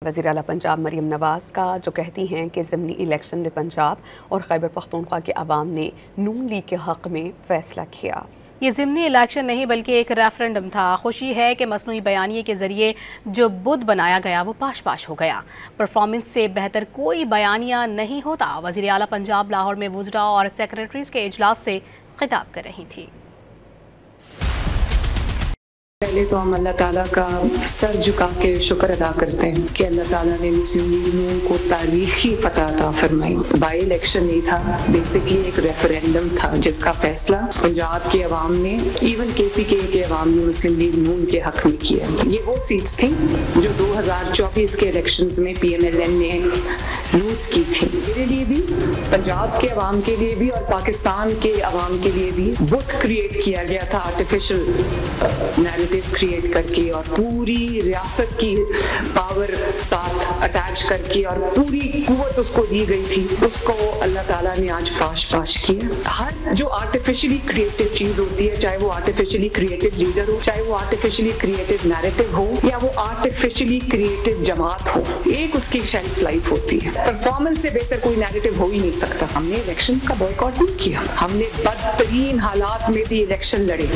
वज़ीर आला पंजाब मरीम नवाज़ का, जो कहती हैं कि ज़िमनी इलेक्शन में पंजाब और खैबर पख्तूनख्वा के अवाम ने नून लीग के हक़ में फ़ैसला किया। ये ज़िमनी इलेक्शन नहीं बल्कि एक रेफरेंडम था। खुशी है कि मसनूई बयानिए के ज़रिए जो बुत बनाया गया वो पाश पाश हो गया। परफॉर्मेंस से बेहतर कोई बयानिया नहीं होता। वज़ीर आला पंजाब लाहौर में वुज़रा और सेक्रेटरीज़ के इजलास से खिताब कर रही थी। पहले तो हम अल्लाह ताला का सर झुका के शुक्र अदा करते हैं कि अल्लाह ताला ने मुस्लिम लीग नून को तारीखी फतह अता फरमाई। बाई इलेक्शन नहीं था, बेसिकली एक रेफरेंडम था जिसका फैसला पंजाब के अवाम ने, इवन KPK के अवाम ने मुस्लिम लीग नून के हक में किया। ये वो सीट्स थी जो 2024 के इलेक्शंस में PMLN ने लूज की थी। मेरे लिए भी, पंजाब के अवाम के लिए भी और पाकिस्तान के अवाम के लिए भी बुत क्रिएट किया गया था, आर्टिफिशियल नैरेटिव क्रिएट करके और पूरी रियासत की पावर साथ अटैच करके और पूरी कुव्वत उसको दी गई थी, उसको अल्लाह ताला ने आज पाश पाश किया। हर जो आर्टिफिशियली क्रिएटेड चीज होती है, चाहे वो आर्टिफिशियली क्रिएटेड लीडर हो, चाहे वो आर्टिफिशियली क्रिएटेड नैरेटिव हो या वो आर्टिफिशियली क्रिएटेड जमात हो, एक उसकी शेल्फ लाइफ होती है। परफॉर्मेंस से बेहतर कोई नैरेटिव हो ही नहीं सकता। हमने इलेक्शंस का बॉयकॉट नहीं किया, हमने बदतरीन हालात में भी इलेक्शन लड़े।